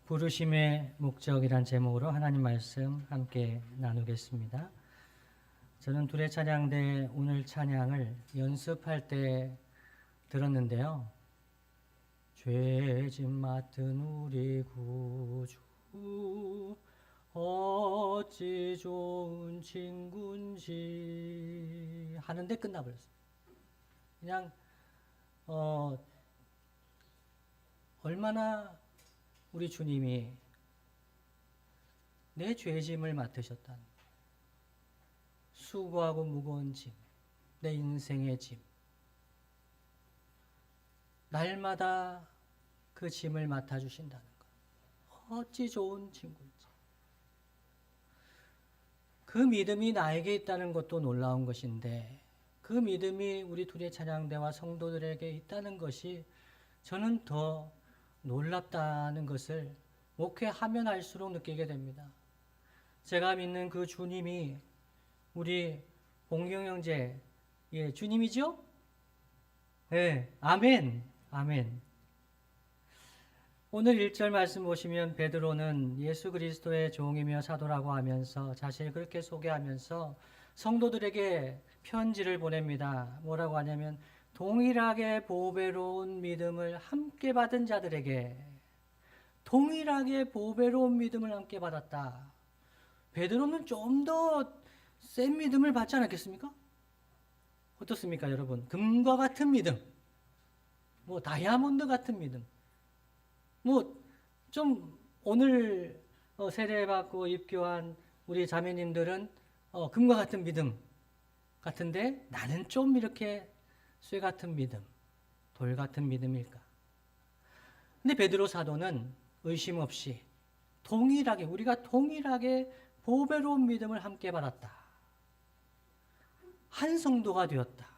부르심의 목적이란 제목으로 하나님 말씀 함께 나누겠습니다. 저는 둘의 찬양대 오늘 찬양을 연습할 때 들었는데요. 죄짐 맡은 우리 구주 어찌 좋은 친구인지 하는데 끝나버렸어요. 그냥 얼마나 우리 주님이 내 죄짐을 맡으셨다는 수고하고 무거운 짐, 내 인생의 짐, 날마다 그 짐을 맡아주신다는 것. 어찌 좋은 친구인지. 그 믿음이 나에게 있다는 것도 놀라운 것인데 그 믿음이 우리 둘의 찬양대와 성도들에게 있다는 것이 저는 더 놀랍다는 것을 목회하면 할수록 느끼게 됩니다. 제가 믿는 그 주님이 우리 봉경 형제, 주님이죠? 네, 아멘, 아멘. 오늘 1절 말씀 보시면 베드로는 예수 그리스도의 종이며 사도라고 하면서 자신을 그렇게 소개하면서 성도들에게 편지를 보냅니다. 뭐라고 하냐면 동일하게 보배로운 믿음을 함께 받은 자들에게 동일하게 보배로운 믿음을 함께 받았다. 베드로는 좀 더 센 믿음을 받지 않았겠습니까? 어떻습니까, 여러분? 금과 같은 믿음, 다이아몬드 같은 믿음, 좀 오늘 세례받고 입교한 우리 자매님들은 금과 같은 믿음 같은데 나는 좀 이렇게 쇠 같은 믿음, 돌 같은 믿음일까? 근데 베드로 사도는 의심 없이 우리가 동일하게 보배로운 믿음을 함께 받았다. 한 성도가 되었다.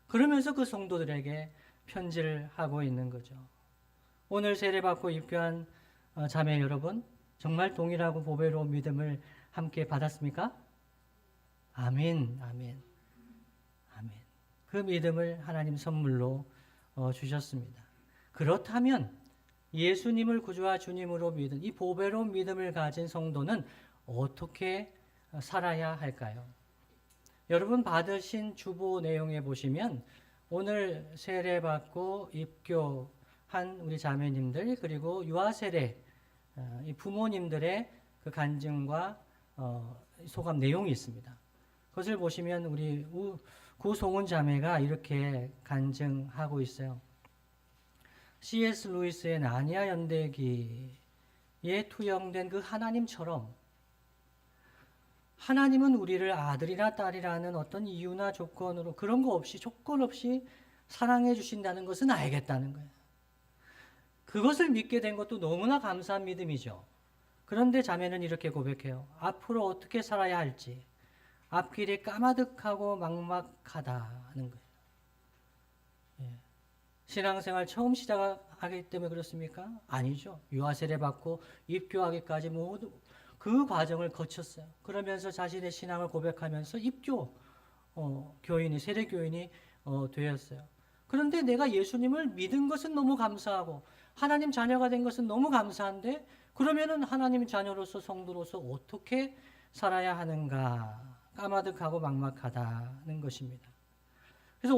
그러면서 그 성도들에게 편지를 하고 있는 거죠. 오늘 세례받고 입교한 자매 여러분, 정말 동일하고 보배로운 믿음을 함께 받았습니까? 아멘, 아멘, 아멘. 그 믿음을 하나님 선물로 주셨습니다. 그렇다면 예수님을 구주와 주님으로 믿은 이 보배로운 믿음을 가진 성도는 어떻게 살아야 할까요? 여러분 받으신 주보 내용에 보시면 오늘 세례받고 입교한 우리 자매님들 그리고 유아세례 이 부모님들의 그 간증과 소감 내용이 있습니다. 그것을 보시면 우리 구송은 자매가 이렇게 간증하고 있어요. C.S. 루이스의 나니아 연대기에 투영된 그 하나님처럼 하나님은 우리를 아들이나 딸이라는 어떤 이유나 조건으로 그런 거 없이 조건 없이 사랑해 주신다는 것은 알겠다는 거예요. 그것을 믿게 된 것도 너무나 감사한 믿음이죠. 그런데 자매는 이렇게 고백해요. 앞으로 어떻게 살아야 할지 앞길이 까마득하고 막막하다는 거예요. 신앙생활 처음 시작하기 때문에 그렇습니까? 아니죠. 유아세례 받고 입교하기까지 모두 그 과정을 거쳤어요. 그러면서 자신의 신앙을 고백하면서 입교 세례교인이 되었어요. 그런데 내가 예수님을 믿은 것은 너무 감사하고 하나님 자녀가 된 것은 너무 감사한데 그러면은 하나님 자녀로서 성도로서 어떻게 살아야 하는가? 까마득하고 막막하다는 것입니다. 그래서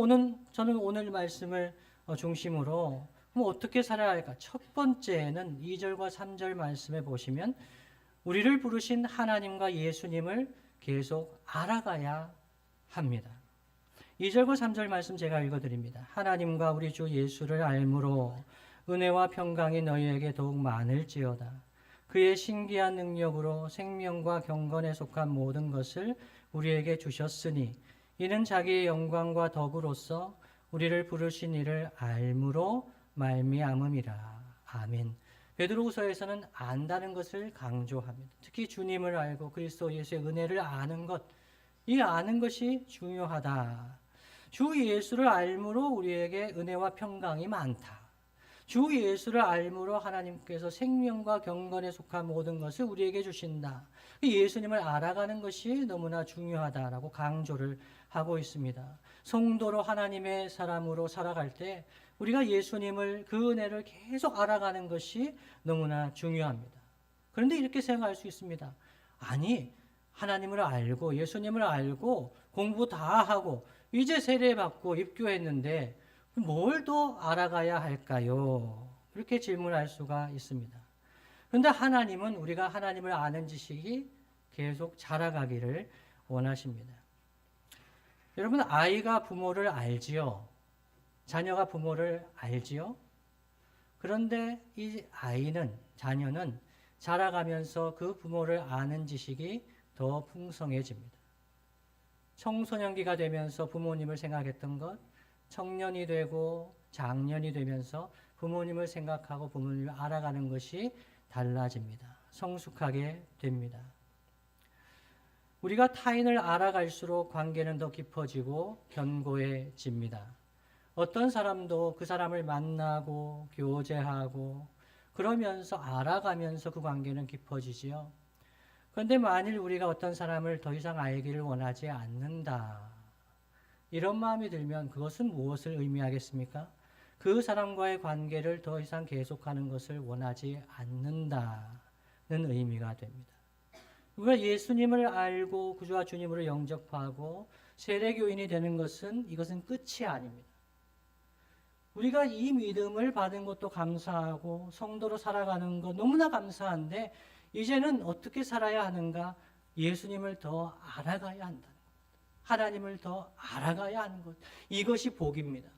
저는 오늘 말씀을 중심으로 어떻게 살아야 할까? 첫 번째는 2절과 3절 말씀에 보시면 우리를 부르신 하나님과 예수님을 계속 알아가야 합니다. 2절과 3절 말씀 제가 읽어드립니다. 하나님과 우리 주 예수를 알므로 은혜와 평강이 너희에게 더욱 많을지어다. 그의 신기한 능력으로 생명과 경건에 속한 모든 것을 우리에게 주셨으니 이는 자기의 영광과 덕으로서 우리를 부르신 이를 알므로 말미암음이라. 아멘. 베드로후서에서는 안다는 것을 강조합니다. 특히 주님을 알고 그리스도 예수의 은혜를 아는 것, 이 아는 것이 중요하다. 주 예수를 알므로 우리에게 은혜와 평강이 많다. 주 예수를 알므로 하나님께서 생명과 경건에 속한 모든 것을 우리에게 주신다. 예수님을 알아가는 것이 너무나 중요하다라고 강조를 하고 있습니다. 성도로 하나님의 사람으로 살아갈 때 우리가 예수님을 그 은혜를 계속 알아가는 것이 너무나 중요합니다. 그런데 이렇게 생각할 수 있습니다. 아니, 하나님을 알고 예수님을 알고 공부 다 하고 이제 세례받고 입교했는데 뭘 더 알아가야 할까요? 그렇게 질문할 수가 있습니다. 그런데 하나님은 우리가 하나님을 아는 지식이 계속 자라가기를 원하십니다. 여러분, 아이가 부모를 알지요? 자녀가 부모를 알지요? 그런데 이 아이는, 자녀는 자라가면서 그 부모를 아는 지식이 더 풍성해집니다. 청소년기가 되면서 부모님을 생각했던 것, 청년이 되고 장년이 되면서 부모님을 생각하고 부모님을 알아가는 것이 달라집니다. 성숙하게 됩니다. 우리가 타인을 알아갈수록 관계는 더 깊어지고 견고해집니다. 어떤 사람도 그 사람을 만나고 교제하고 그러면서 알아가면서 그 관계는 깊어지지요. 그런데 만일 우리가 어떤 사람을 더 이상 알기를 원하지 않는다, 이런 마음이 들면 그것은 무엇을 의미하겠습니까? 그 사람과의 관계를 더 이상 계속하는 것을 원하지 않는다는 의미가 됩니다. 우리가 예수님을 알고 구주와 주님으로 영접하고 세례교인이 되는 것은 이것은 끝이 아닙니다. 우리가 이 믿음을 받은 것도 감사하고 성도로 살아가는 것 너무나 감사한데 이제는 어떻게 살아야 하는가? 예수님을 더 알아가야 한다는 것. 하나님을 더 알아가야 하는 것. 이것이 복입니다.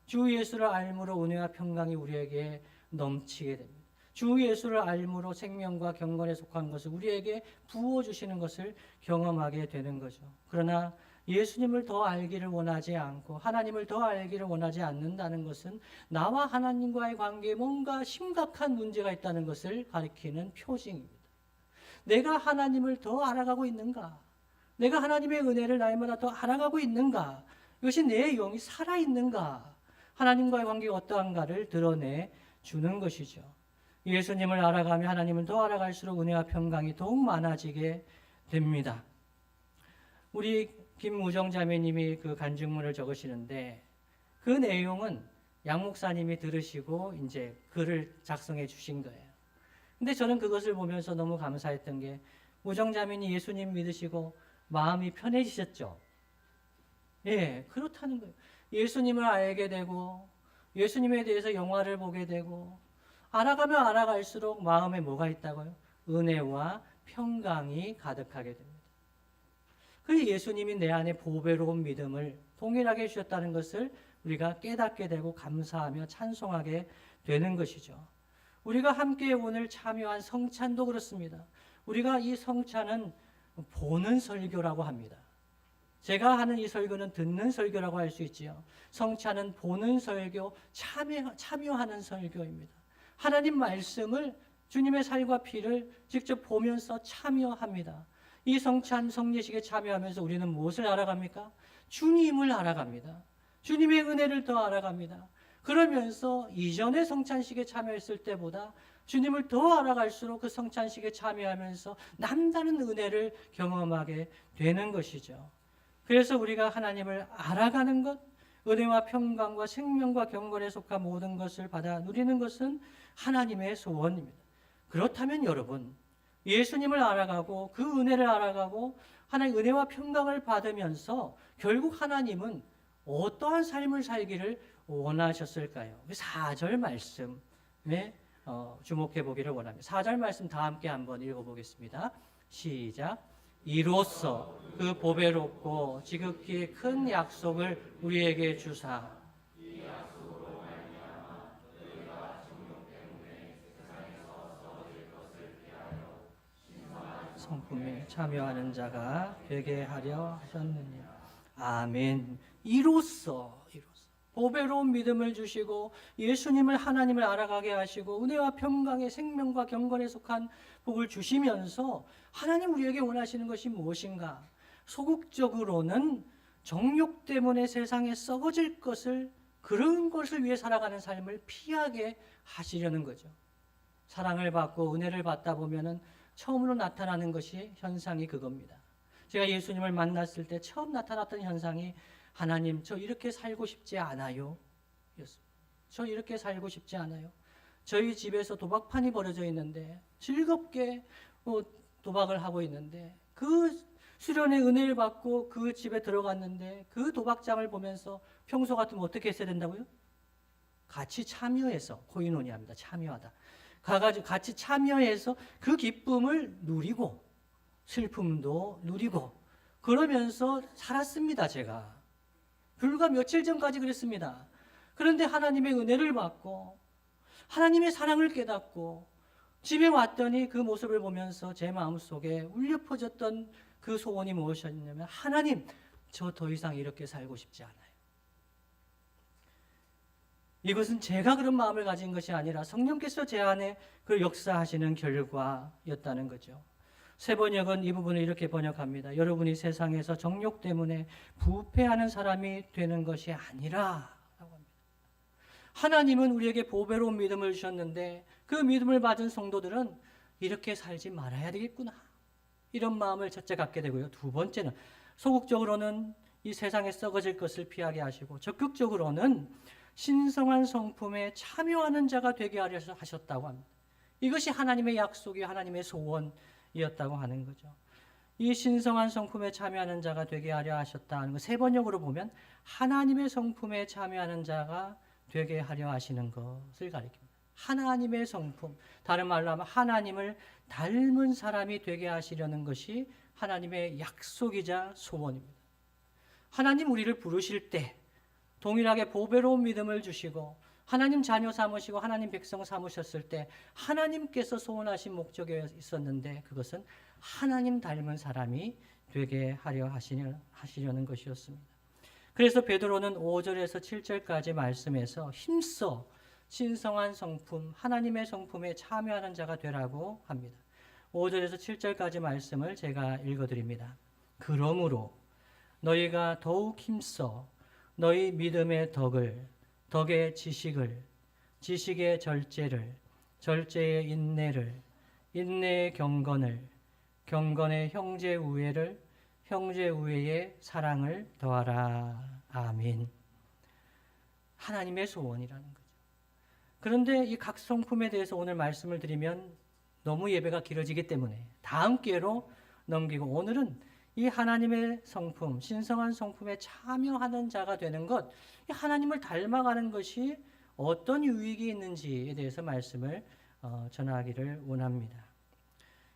주 예수를 알므로 은혜와 평강이 우리에게 넘치게 됩니다. 주 예수를 알므로 생명과 경건에 속한 것을 우리에게 부어주시는 것을 경험하게 되는 거죠. 그러나 예수님을 더 알기를 원하지 않고 하나님을 더 알기를 원하지 않는다는 것은 나와 하나님과의 관계에 뭔가 심각한 문제가 있다는 것을 가리키는 표징입니다. 내가 하나님을 더 알아가고 있는가? 내가 하나님의 은혜를 날마다 더 알아가고 있는가? 이것이 내 영이 살아있는가? 하나님과의 관계가 어떠한가를 드러내 주는 것이죠. 예수님을 알아가며 하나님을 더 알아갈수록 은혜와 평강이 더욱 많아지게 됩니다. 우리 김무정 자매님이 그 간증문을 적으시는데 그 내용은 양 목사님이 들으시고 이제 글을 작성해 주신 거예요. 근데 저는 그것을 보면서 너무 감사했던 게 무정 자매님이 예수님 믿으시고 마음이 편해지셨죠. 예, 그렇다는 거예요. 예수님을 알게 되고 예수님에 대해서 영화를 보게 되고 알아가면 알아갈수록 마음에 뭐가 있다고요? 은혜와 평강이 가득하게 됩니다. 그래서 예수님이 내 안에 보배로운 믿음을 동일하게 해주셨다는 것을 우리가 깨닫게 되고 감사하며 찬송하게 되는 것이죠. 우리가 함께 오늘 참여한 성찬도 그렇습니다. 우리가 이 성찬은 보는 설교라고 합니다. 제가 하는 이 설교는 듣는 설교라고 할 수 있지요. 성찬은 보는 설교, 참여하는 설교입니다. 하나님 말씀을 주님의 살과 피를 직접 보면서 참여합니다. 이 성찬 성례식에 참여하면서 우리는 무엇을 알아갑니까? 주님을 알아갑니다. 주님의 은혜를 더 알아갑니다. 그러면서 이전의 성찬식에 참여했을 때보다 주님을 더 알아갈수록 그 성찬식에 참여하면서 남다른 은혜를 경험하게 되는 것이죠. 그래서 우리가 하나님을 알아가는 것, 은혜와 평강과 생명과 경건에 속한 모든 것을 받아 누리는 것은 하나님의 소원입니다. 그렇다면 여러분, 예수님을 알아가고 그 은혜를 알아가고 하나님의 은혜와 평강을 받으면서 결국 하나님은 어떠한 삶을 살기를 원하셨을까요? 4절 말씀에 주목해 보기를 원합니다. 4절 말씀 다 함께 한번 읽어보겠습니다. 시작. 이로써 그 보배롭고 지극히 큰 약속을 우리에게 주사 성품에 참여하는 자가 되게 하려 하셨느니. 아멘. 이로써 보배로운 믿음을 주시고 예수님을 하나님을 알아가게 하시고 은혜와 평강의 생명과 경건에 속한 복을 주시면서 하나님 우리에게 원하시는 것이 무엇인가? 소극적으로는 정욕 때문에 세상에 썩어질 것을, 그런 것을 위해 살아가는 삶을 피하게 하시려는 거죠. 사랑을 받고 은혜를 받다 보면은 처음으로 나타나는 것이 현상이 그겁니다. 제가 예수님을 만났을 때 처음 나타났던 현상이 하나님 저 이렇게 살고 싶지 않아요 였습니다. 저 이렇게 살고 싶지 않아요. 저희 집에서 도박판이 벌어져 있는데 즐겁게 도박을 하고 있는데 그 수련의 은혜를 받고 그 집에 들어갔는데 그 도박장을 보면서 평소 같으면 어떻게 했어야 된다고요? 같이 참여해서 코이노니아입니다. 참여하다. 가가지고 같이 참여해서 그 기쁨을 누리고 슬픔도 누리고 그러면서 살았습니다. 제가 불과 며칠 전까지 그랬습니다. 그런데 하나님의 은혜를 받고 하나님의 사랑을 깨닫고 집에 왔더니 그 모습을 보면서 제 마음속에 울려 퍼졌던 그 소원이 무엇이었냐면 하나님, 저 더 이상 이렇게 살고 싶지 않아요. 이것은 제가 그런 마음을 가진 것이 아니라 성령께서 제 안에 그 역사하시는 결과였다는 거죠. 새 번역은 이 부분을 이렇게 번역합니다. 여러분이 세상에서 정욕 때문에 부패하는 사람이 되는 것이 아니라 라고 합니다. 하나님은 우리에게 보배로운 믿음을 주셨는데 그 믿음을 받은 성도들은 이렇게 살지 말아야 되겠구나. 이런 마음을 첫째 갖게 되고요. 두 번째는 소극적으로는 이 세상에 썩어질 것을 피하게 하시고 적극적으로는 신성한 성품에 참여하는 자가 되게 하려 하셨다고 합니다. 이것이 하나님의 약속이 하나님의 소원이었다고 하는 거죠. 이 신성한 성품에 참여하는 자가 되게 하려 하셨다는 거 세 번역으로 보면 하나님의 성품에 참여하는 자가 되게 하려 하시는 것을 가리킵니다. 하나님의 성품, 다른 말로 하면 하나님을 닮은 사람이 되게 하시려는 것이 하나님의 약속이자 소원입니다. 하나님 우리를 부르실 때 동일하게 보배로운 믿음을 주시고 하나님 자녀 삼으시고 하나님 백성 삼으셨을 때 하나님께서 소원하신 목적이 있었는데 그것은 하나님 닮은 사람이 되게 하려 하시려는 것이었습니다. 그래서 베드로는 5절에서 7절까지 말씀에서 힘써 신성한 성품, 하나님의 성품에 참여하는 자가 되라고 합니다. 5절에서 7절까지 말씀을 제가 읽어드립니다. 그러므로 너희가 더욱 힘써 너희 믿음의 덕을, 덕의 지식을, 지식의 절제를, 절제의 인내를, 인내의 경건을, 경건의 형제 우애를, 형제 우애의 사랑을 더하라. 아멘. 하나님의 소원이라는 거죠. 그런데 이 각 성품에 대해서 오늘 말씀을 드리면 너무 예배가 길어지기 때문에 다음 기회로 넘기고 오늘은 이 하나님의 성품, 신성한 성품에 참여하는 자가 되는 것, 이 하나님을 닮아가는 것이 어떤 유익이 있는지에 대해서 말씀을 전하기를 원합니다.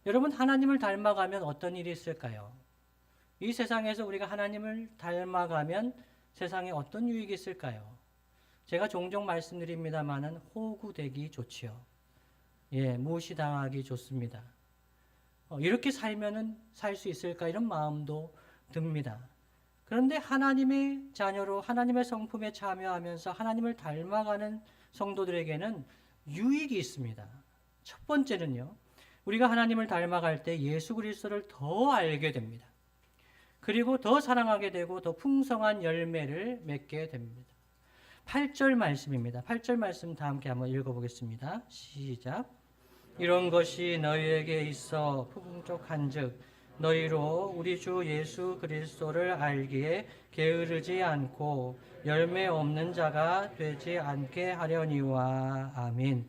여러분, 하나님을 닮아가면 어떤 일이 있을까요? 이 세상에서 우리가 하나님을 닮아가면 세상에 어떤 유익이 있을까요? 제가 종종 말씀드립니다마는 호구되기 좋지요. 무시당하기 좋습니다. 이렇게 살면은 살 수 있을까 이런 마음도 듭니다. 그런데 하나님의 자녀로 하나님의 성품에 참여하면서 하나님을 닮아가는 성도들에게는 유익이 있습니다. 첫 번째는요. 우리가 하나님을 닮아갈 때 예수 그리스도를 더 알게 됩니다. 그리고 더 사랑하게 되고 더 풍성한 열매를 맺게 됩니다. 8절 말씀입니다. 8절 말씀 다 함께 한번 읽어보겠습니다. 시작. 이런 것이 너희에게 있어 풍족한즉 너희로 우리 주 예수 그리스도를 알기에 게으르지 않고 열매 없는 자가 되지 않게 하려니와. 아멘.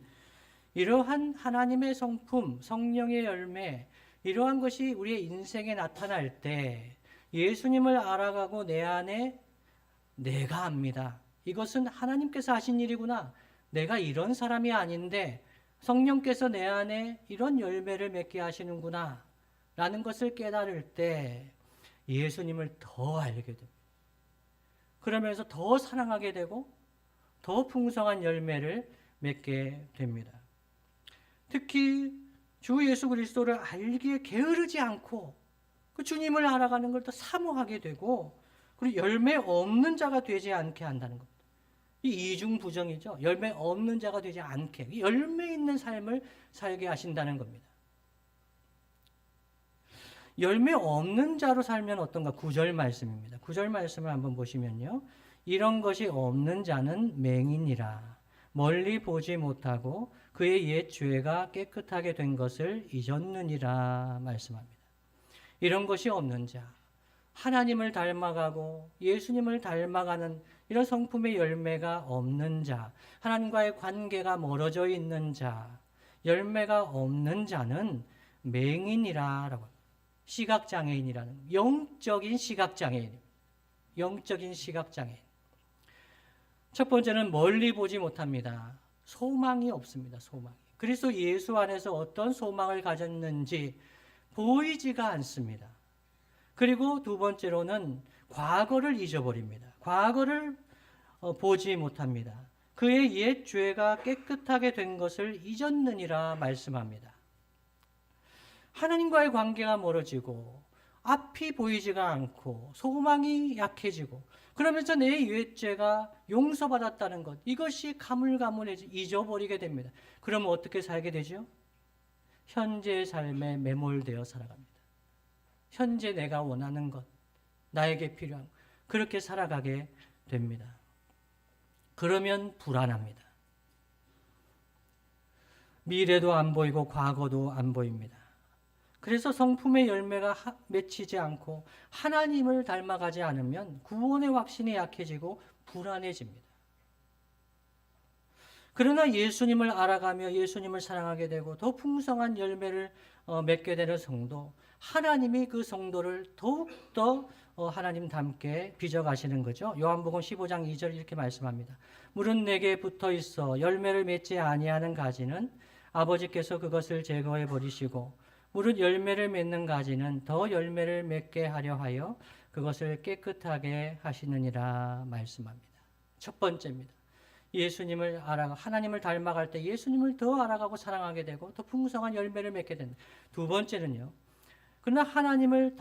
이러한 하나님의 성품, 성령의 열매, 이러한 것이 우리의 인생에 나타날 때 예수님을 알아가고 내 안에 내가 압니다. 이것은 하나님께서 하신 일이구나. 내가 이런 사람이 아닌데 성령께서 내 안에 이런 열매를 맺게 하시는구나 라는 것을 깨달을 때 예수님을 더 알게 됩니다. 그러면서 더 사랑하게 되고 더 풍성한 열매를 맺게 됩니다. 특히 주 예수 그리스도를 알기에 게으르지 않고 그 주님을 알아가는 걸 더 사모하게 되고 그리고 열매 없는 자가 되지 않게 한다는 겁니다. 이 이중부정이죠. 열매 없는 자가 되지 않게 열매 있는 삶을 살게 하신다는 겁니다. 열매 없는 자로 살면 어떤가? 9절 말씀입니다. 9절 말씀을 한번 보시면요. 이런 것이 없는 자는 맹인이라 멀리 보지 못하고 그의 옛 죄가 깨끗하게 된 것을 잊었느니라 말씀합니다. 이런 것이 없는 자, 하나님을 닮아가고 예수님을 닮아가는 이런 성품의 열매가 없는 자, 하나님과의 관계가 멀어져 있는 자, 열매가 없는 자는 맹인이라고, 시각장애인이라는, 영적인 시각장애인. 영적인 시각장애인. 첫 번째는 멀리 보지 못합니다. 소망이 없습니다. 소망이. 그리스도 예수 안에서 어떤 소망을 가졌는지 보이지가 않습니다. 그리고 두 번째로는 과거를 잊어버립니다. 과거를 보지 못합니다. 그의 옛 죄가 깨끗하게 된 것을 잊었느니라 말씀합니다. 하나님과의 관계가 멀어지고 앞이 보이지가 않고 소망이 약해지고 그러면서 내 옛죄가 용서받았다는 것, 이것이 가물가물해져 잊어버리게 됩니다. 그러면 어떻게 살게 되죠? 현재의 삶에 매몰되어 살아갑니다. 현재 내가 원하는 것, 나에게 필요한 것, 그렇게 살아가게 됩니다. 그러면 불안합니다. 미래도 안 보이고 과거도 안 보입니다. 그래서 성품의 열매가 맺히지 않고 하나님을 닮아가지 않으면 구원의 확신이 약해지고 불안해집니다. 그러나 예수님을 알아가며 예수님을 사랑하게 되고 더 풍성한 열매를 맺게 되는 성도, 하나님이 그 성도를 더욱더 하나님 닮게 빚어가시는 거죠. 요한복음 15장 2절 이렇게 말씀합니다. 물은 내게 붙어 있어 열매를 맺지 아니하는 가지는 아버지께서 그것을 제거해 버리시고 무릇 열매를 맺는 가지는 더 열매를 맺게 하려 하여 그것을 깨끗하게 하시느니라 말씀합니다. 첫 번째입니다. 예수님을 알아가 하나님을 닮아갈 때 예수님을 더 알아가고 사랑하게 되고 더 풍성한 열매를 맺게 된다. 두 번째는요. 그러나 하나님을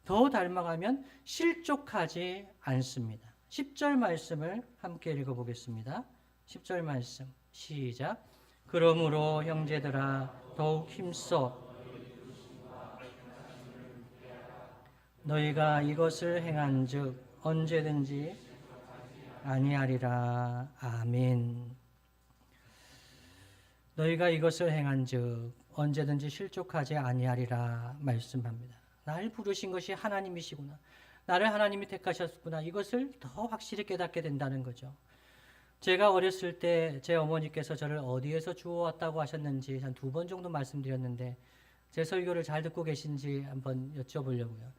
더 닮아가면 실족하지 않습니다. 10절 말씀을 함께 읽어보겠습니다. 10절 말씀 시작. 그러므로 형제들아 더욱 힘써 너희가 이것을 행한즉 언제든지 아니하리라. 아멘. 너희가 이것을 행한즉 언제든지 실족하지 아니하리라 말씀합니다. 날 부르신 것이 하나님이시구나. 나를 하나님이 택하셨구나. 이것을 더 확실히 깨닫게 된다는 거죠. 제가 어렸을 때 제 어머니께서 저를 어디에서 주워왔다고 하셨는지 한 2번 정도 말씀드렸는데 제 설교를 잘 듣고 계신지 한번 여쭤보려고요.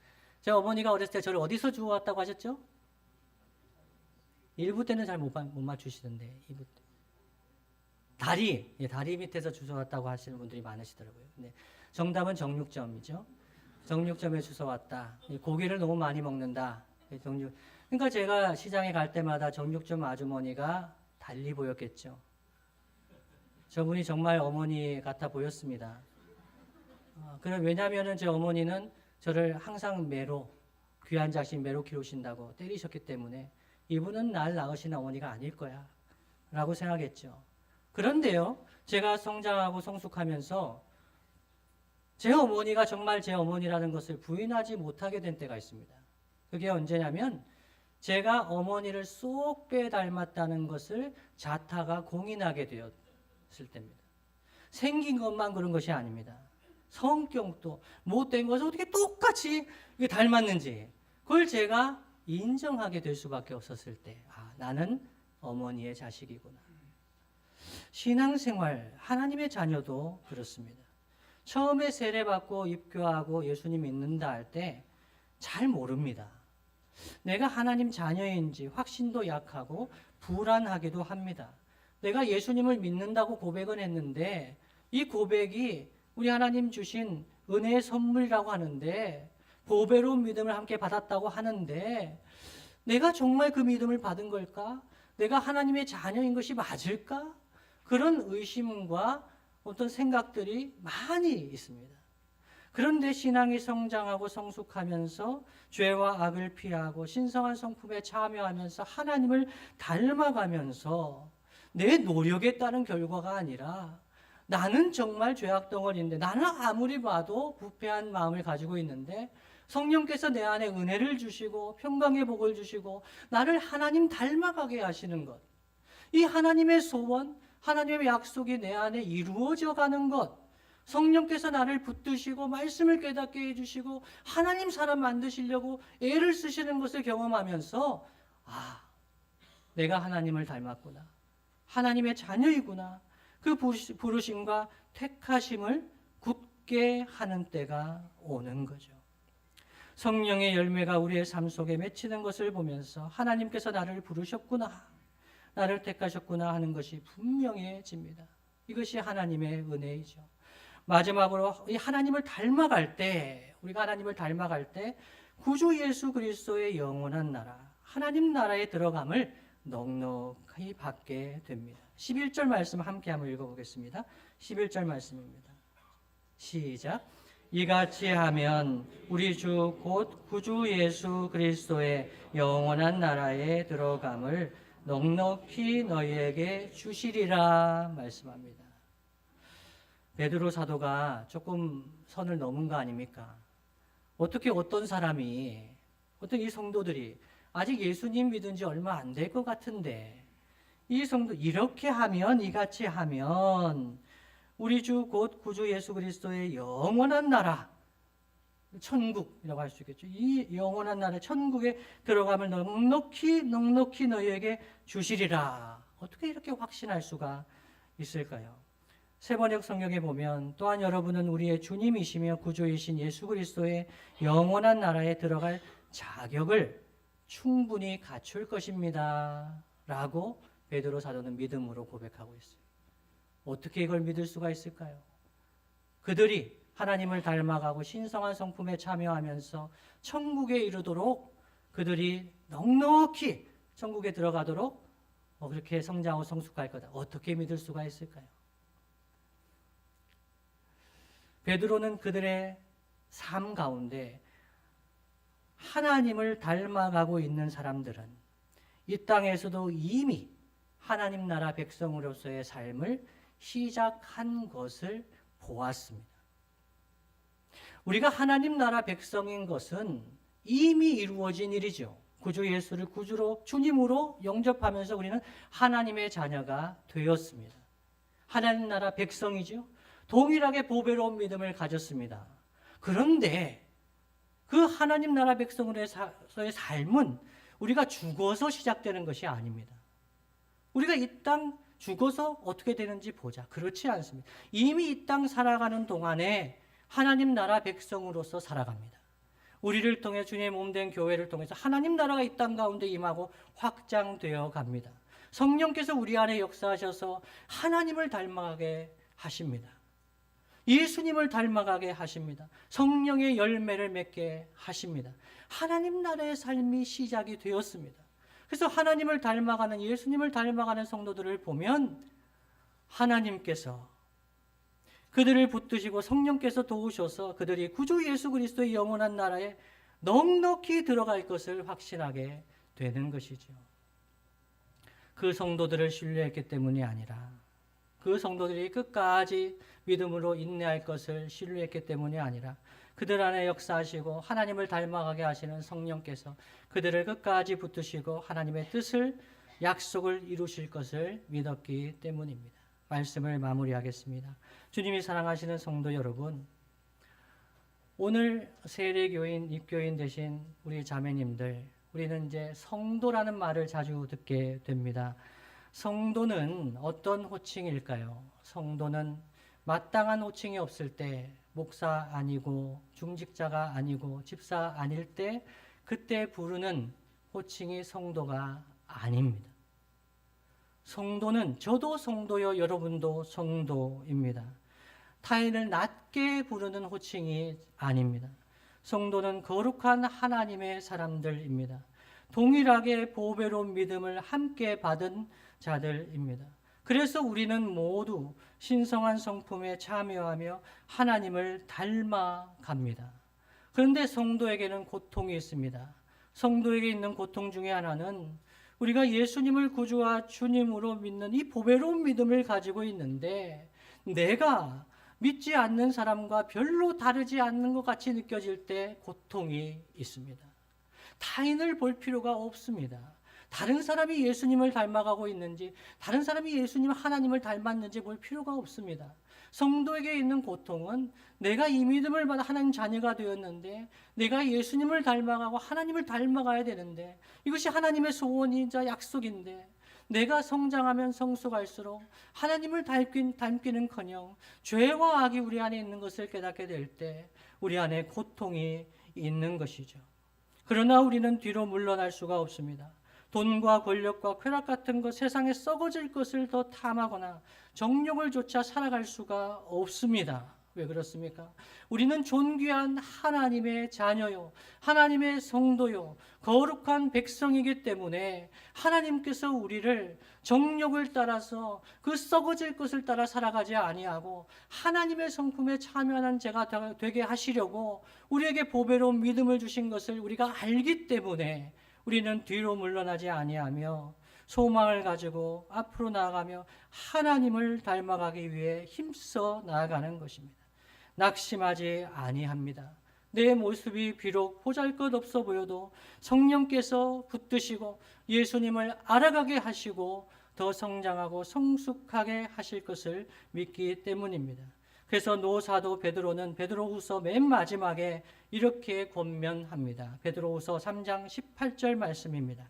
제 어머니가 어렸을 때 저를 어디서 주워왔다고 하셨죠? 1부 때는 잘 못 맞추시던데 2부 때. 다리 밑에서 주워왔다고 하시는 분들이 많으시더라고요. 근데 정답은 정육점이죠. 정육점에 주워왔다. 고기를 너무 많이 먹는다. 그러니까 제가 시장에 갈 때마다 정육점 아주머니가 달리 보였겠죠. 저분이 정말 어머니 같아 보였습니다. 왜냐하면 제 어머니는 저를 항상 귀한 자식 매로 키우신다고 때리셨기 때문에 이분은 날 낳으신 어머니가 아닐 거야 라고 생각했죠. 그런데요, 제가 성장하고 성숙하면서 제 어머니가 정말 제 어머니라는 것을 부인하지 못하게 된 때가 있습니다. 그게 언제냐면 제가 어머니를 쏙 빼닮았다는 것을 자타가 공인하게 되었을 때입니다. 생긴 것만 그런 것이 아닙니다. 성격도 못된 것을 어떻게 똑같이 닮았는지 그걸 제가 인정하게 될 수밖에 없었을 때 나는 어머니의 자식이구나. 신앙생활, 하나님의 자녀도 그렇습니다. 처음에 세례받고 입교하고 예수님 믿는다 할 때 잘 모릅니다. 내가 하나님 자녀인지 확신도 약하고 불안하기도 합니다. 내가 예수님을 믿는다고 고백은 했는데 이 고백이 우리 하나님 주신 은혜의 선물이라고 하는데 보배로운 믿음을 함께 받았다고 하는데 내가 정말 그 믿음을 받은 걸까? 내가 하나님의 자녀인 것이 맞을까? 그런 의심과 어떤 생각들이 많이 있습니다. 그런데 신앙이 성장하고 성숙하면서 죄와 악을 피하고 신성한 성품에 참여하면서 하나님을 닮아가면서 내 노력에 따른 결과가 아니라 나는 정말 죄악덩어리인데 나는 아무리 봐도 부패한 마음을 가지고 있는데 성령께서 내 안에 은혜를 주시고 평강의 복을 주시고 나를 하나님 닮아가게 하시는 것, 이 하나님의 소원, 하나님의 약속이 내 안에 이루어져 가는 것, 성령께서 나를 붙드시고 말씀을 깨닫게 해주시고 하나님 사람 만드시려고 애를 쓰시는 것을 경험하면서 내가 하나님을 닮았구나. 하나님의 자녀이구나. 그 부르심과 택하심을 굳게 하는 때가 오는 거죠. 성령의 열매가 우리의 삶 속에 맺히는 것을 보면서 하나님께서 나를 부르셨구나, 나를 택하셨구나 하는 것이 분명해집니다. 이것이 하나님의 은혜이죠. 마지막으로 이 하나님을 닮아갈 때, 우리가 하나님을 닮아갈 때 구주 예수 그리스도의 영원한 나라, 하나님 나라에 들어감을 넉넉히 받게 됩니다. 11절 말씀 함께 한번 읽어보겠습니다. 11절 말씀입니다. 시작. 이같이 하면 우리 주 곧 구주 예수 그리스도의 영원한 나라에 들어감을 넉넉히 너희에게 주시리라 말씀합니다. 베드로 사도가 조금 선을 넘은 거 아닙니까? 어떻게 어떤 사람이, 어떤 이 성도들이 아직 예수님 믿은 지 얼마 안 될 것 같은데 이 성도 이렇게 하면, 이같이 하면 우리 주 곧 구주 예수 그리스도의 영원한 나라, 천국이라고 할 수 있겠죠. 이 영원한 나라 천국에 들어가면 넉넉히 너희에게 주시리라. 어떻게 이렇게 확신할 수가 있을까요? 세번역 성경에 보면 또한 여러분은 우리의 주님이시며 구주이신 예수 그리스도의 영원한 나라에 들어갈 자격을 충분히 갖출 것입니다. 라고 베드로 사도는 믿음으로 고백하고 있어요. 어떻게 이걸 믿을 수가 있을까요? 그들이 하나님을 닮아가고 신성한 성품에 참여하면서 천국에 이르도록 그들이 넉넉히 천국에 들어가도록 그렇게 성장하고 성숙할 거다. 어떻게 믿을 수가 있을까요? 베드로는 그들의 삶 가운데 하나님을 닮아가고 있는 사람들은 이 땅에서도 이미 하나님 나라 백성으로서의 삶을 시작한 것을 보았습니다. 우리가 하나님 나라 백성인 것은 이미 이루어진 일이죠. 구주 예수를 구주로, 주님으로 영접하면서 우리는 하나님의 자녀가 되었습니다. 하나님 나라 백성이죠. 동일하게 보배로운 믿음을 가졌습니다. 그런데 그 하나님 나라 백성으로서의 삶은 우리가 죽어서 시작되는 것이 아닙니다. 우리가 이 땅 죽어서 어떻게 되는지 보자. 그렇지 않습니다. 이미 이 땅 살아가는 동안에 하나님 나라 백성으로서 살아갑니다. 우리를 통해 주님의 몸된 교회를 통해서 하나님 나라가 이 땅 가운데 임하고 확장되어 갑니다. 성령께서 우리 안에 역사하셔서 하나님을 닮아가게 하십니다. 예수님을 닮아가게 하십니다. 성령의 열매를 맺게 하십니다. 하나님 나라의 삶이 시작이 되었습니다. 그래서 하나님을 닮아가는, 예수님을 닮아가는 성도들을 보면 하나님께서 그들을 붙드시고 성령께서 도우셔서 그들이 구주 예수 그리스도의 영원한 나라에 넉넉히 들어갈 것을 확신하게 되는 것이죠. 그 성도들을 신뢰했기 때문이 아니라, 그 성도들이 끝까지 믿음으로 인내할 것을 신뢰했기 때문이 아니라, 그들 안에 역사하시고 하나님을 닮아가게 하시는 성령께서 그들을 끝까지 붙드시고 하나님의 뜻을, 약속을 이루실 것을 믿었기 때문입니다. 말씀을 마무리하겠습니다. 주님이 사랑하시는 성도 여러분, 오늘 세례교인, 입교인 되신 우리 자매님들, 우리는 이제 성도라는 말을 자주 듣게 됩니다. 성도는 어떤 호칭일까요? 성도는 마땅한 호칭이 없을 때, 목사 아니고 중직자가 아니고 집사 아닐 때, 그때 부르는 호칭이 성도가 아닙니다. 성도는 저도 성도요, 여러분도 성도입니다. 타인을 낮게 부르는 호칭이 아닙니다. 성도는 거룩한 하나님의 사람들입니다. 동일하게 보배로운 믿음을 함께 받은 자들입니다. 그래서 우리는 모두 신성한 성품에 참여하며 하나님을 닮아갑니다. 그런데 성도에게는 고통이 있습니다. 성도에게 있는 고통 중에 하나는 우리가 예수님을 구주와 주님으로 믿는 이 보배로운 믿음을 가지고 있는데 내가 믿지 않는 사람과 별로 다르지 않는 것 같이 느껴질 때 고통이 있습니다. 타인을 볼 필요가 없습니다. 다른 사람이 예수님을 닮아가고 있는지, 다른 사람이 예수님 하나님을 닮았는지 볼 필요가 없습니다. 성도에게 있는 고통은 내가 이 믿음을 받아 하나님 자녀가 되었는데 내가 예수님을 닮아가고 하나님을 닮아가야 되는데 이것이 하나님의 소원이자 약속인데 내가 성장하면 성숙할수록 하나님을 닮기는커녕 죄와 악이 우리 안에 있는 것을 깨닫게 될 때 우리 안에 고통이 있는 것이죠. 그러나 우리는 뒤로 물러날 수가 없습니다. 돈과 권력과 쾌락 같은 것, 세상에 썩어질 것을 더 탐하거나 정욕을 쫓아 살아갈 수가 없습니다. 왜 그렇습니까? 우리는 존귀한 하나님의 자녀요, 하나님의 성도요, 거룩한 백성이기 때문에 하나님께서 우리를 정욕을 따라서 그 썩어질 것을 따라 살아가지 아니하고 하나님의 성품에 참여하는 자가 되게 하시려고 우리에게 보배로운 믿음을 주신 것을 우리가 알기 때문에 우리는 뒤로 물러나지 아니하며 소망을 가지고 앞으로 나아가며 하나님을 닮아가기 위해 힘써 나아가는 것입니다. 낙심하지 아니합니다. 내 모습이 비록 보잘것없어 보여도 성령께서 붙드시고 예수님을 알아가게 하시고 더 성장하고 성숙하게 하실 것을 믿기 때문입니다. 그래서 노사도 베드로는 베드로후서 맨 마지막에 이렇게 권면합니다. 베드로후서 3장 18절 말씀입니다.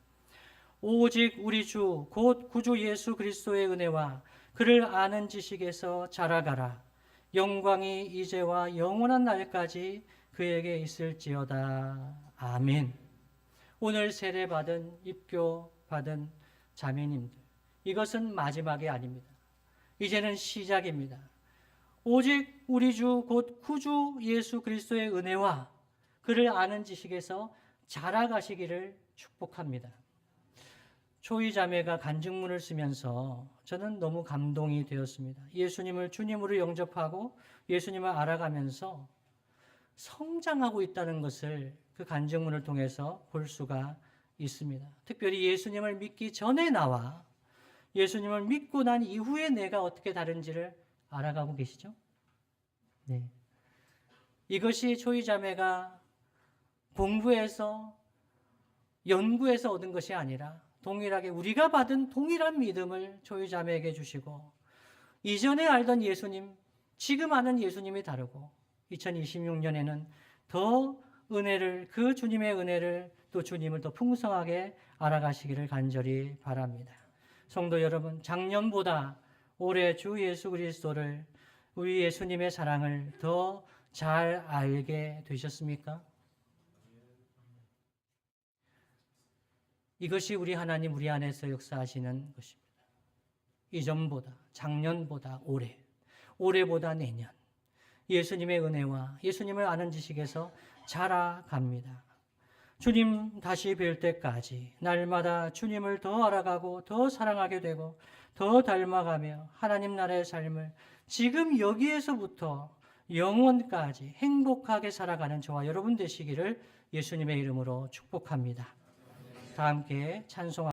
오직 우리 주 곧 구주 예수 그리스도의 은혜와 그를 아는 지식에서 자라가라. 영광이 이제와 영원한 날까지 그에게 있을지어다. 아멘. 오늘 세례받은 입교받은 자매님들, 이것은 마지막이 아닙니다. 이제는 시작입니다. 오직 우리 주 곧 구주 예수 그리스도의 은혜와 그를 아는 지식에서 자라가시기를 축복합니다. 초이 자매가 간증문을 쓰면서 저는 너무 감동이 되었습니다. 예수님을 주님으로 영접하고 예수님을 알아가면서 성장하고 있다는 것을 그 간증문을 통해서 볼 수가 있습니다. 특별히 예수님을 믿기 전에 나와 예수님을 믿고 난 이후에 내가 어떻게 다른지를 알아가고 계시죠? 네. 이것이 초이 자매가 공부해서 연구해서 얻은 것이 아니라 동일하게 우리가 받은 동일한 믿음을 초이 자매에게 주시고 이전에 알던 예수님, 지금 아는 예수님이 다르고 2026년에는 더 은혜를, 그 주님의 은혜를 또 주님을 더 풍성하게 알아가시기를 간절히 바랍니다. 성도 여러분, 작년보다 올해 주 예수 그리스도를, 우리 예수님의 사랑을 더 잘 알게 되셨습니까? 이것이 우리 하나님 우리 안에서 역사하시는 것입니다. 이전보다, 작년보다 올해, 올해보다 내년, 예수님의 은혜와 예수님을 아는 지식에서 자라갑니다. 주님 다시 뵐 때까지 날마다 주님을 더 알아가고 더 사랑하게 되고 더 닮아가며 하나님 나라의 삶을 지금 여기에서부터 영원까지 행복하게 살아가는 저와 여러분 되시기를 예수님의 이름으로 축복합니다. 다 함께 찬송합니다.